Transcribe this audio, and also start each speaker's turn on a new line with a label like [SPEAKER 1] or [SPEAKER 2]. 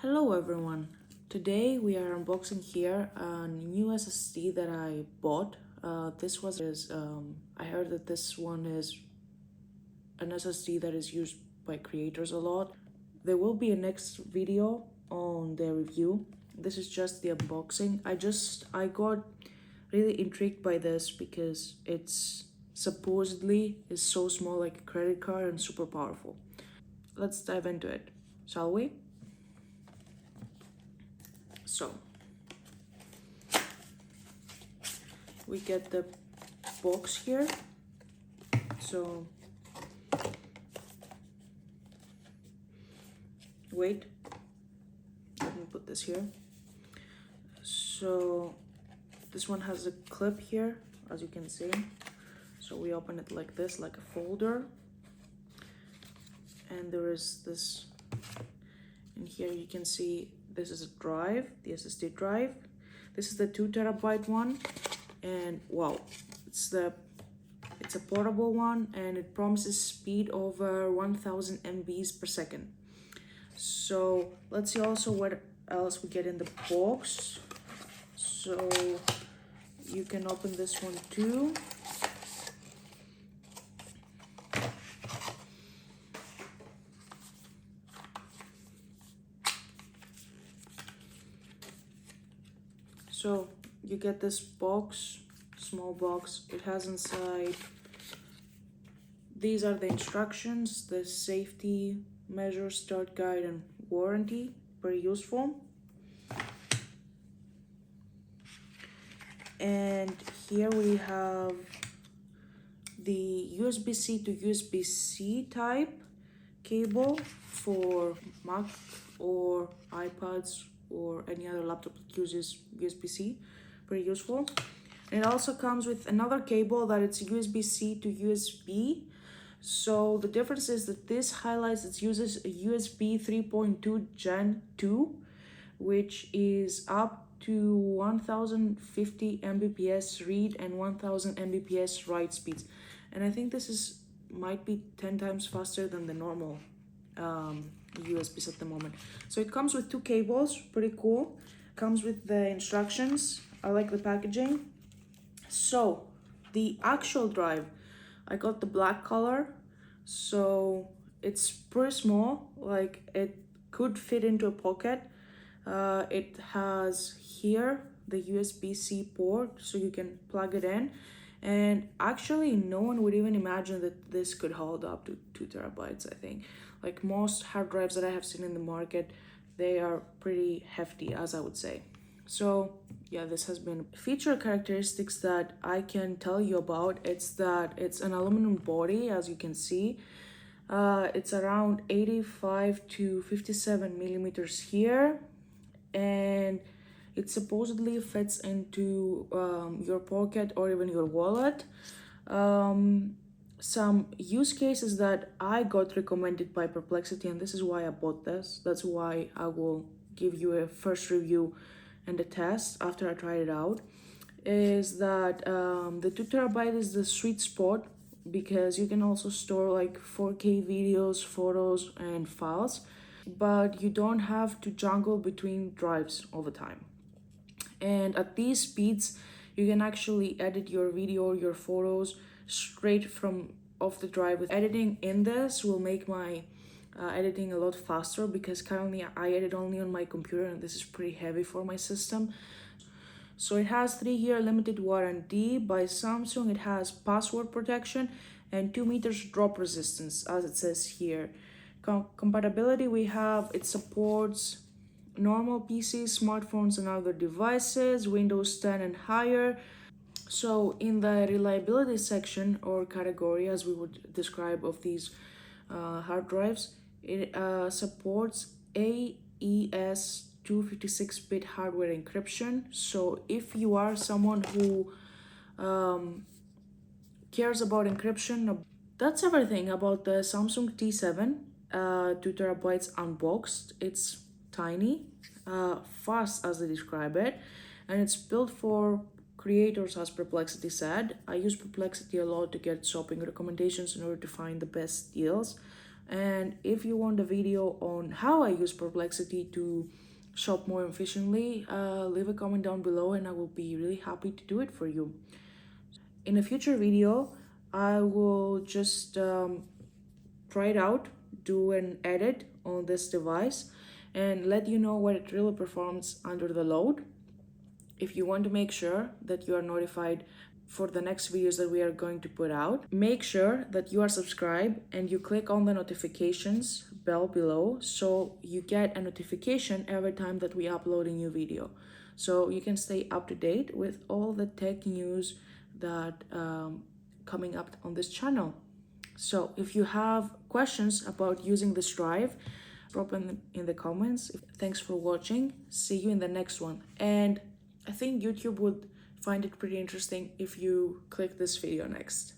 [SPEAKER 1] Hello everyone. Today we are unboxing here a new SSD that I bought. I heard that this one is an SSD that is used by creators a lot. There will be a next video on the review. This is just the unboxing. I got really intrigued by this because it's supposedly is so small like a credit card and super powerful. Let's dive into it, shall we? So we get the box here. So wait, let me put this here. So this one has a clip here, as you can see. So we open it like this, like a folder, and there is this in here. You can see this is a drive, the SSD drive. This is the 2 terabyte one, and wow, it's a portable one, and it promises speed over 1000 MBs per second. So let's see also what else we get in the box. So you can open this one too. So you get this box, small box. It has inside, these are the instructions, the safety measures, start guide, and warranty. Very useful. And here we have the USB-C to USB-C type cable for Mac or iPads or any other laptop that uses USB-C. Very useful. And it also comes with another cable that it's USB-C to USB. So the difference is that this highlights it uses a USB 3.2 Gen 2, which is up to 1050 Mbps read and 1000 Mbps write speeds. And I think this might be 10 times faster than the normal USBs at the moment. So it comes with two cables, pretty cool. Comes with the instructions. I like the packaging. So the actual drive, I got the black color, so it's pretty small, like it could fit into a pocket. It has here the USB-C port, so you can plug it in. And actually, no one would even imagine that this could hold up to 2 terabytes, I think. Like most hard drives that I have seen in the market, they are pretty hefty, as I would say. So yeah, this has been feature characteristics that I can tell you about. It's that it's an aluminum body, as you can see. It's around 85 to 57 millimeters here, and it supposedly fits into your pocket or even your wallet. Some use cases that I got recommended by Perplexity, and this is why I bought this. That's why I will give you a first review and a test after I tried it out, is that the 2 terabyte is the sweet spot because you can also store like 4K videos, photos, and files, but you don't have to juggle between drives all the time. And at these speeds, you can actually edit your video, your photos straight from off the drive. With editing in this will make my editing a lot faster, because currently I edit only on my computer and this is pretty heavy for my system. So it has 3-year limited warranty by Samsung. It has password protection and 2 meters drop resistance, as it says here. Compatibility, we have, it supports normal PCs, smartphones, and other devices, Windows 10 and higher. So in the reliability section or category, as we would describe of these hard drives, it supports AES 256-bit hardware encryption. So if you are someone who cares about encryption, that's everything about the Samsung T7, 2 terabytes unboxed. It's tiny, fast as they describe it, and it's built for creators, as Perplexity said. I use Perplexity a lot to get shopping recommendations in order to find the best deals. And if you want a video on how I use Perplexity to shop more efficiently, leave a comment down below and I will be really happy to do it for you. In a future video, I will just try it out, do an edit on this device, and let you know what it really performs under the load. If you want to make sure that you are notified for the next videos that we are going to put out, make sure that you are subscribed and you click on the notifications bell below so you get a notification every time that we upload a new video. So you can stay up to date with all the tech news that coming up on this channel. So if you have questions about using this drive, drop them in the comments. Thanks for watching. See you in the next one. And I think YouTube would find it pretty interesting if you click this video next.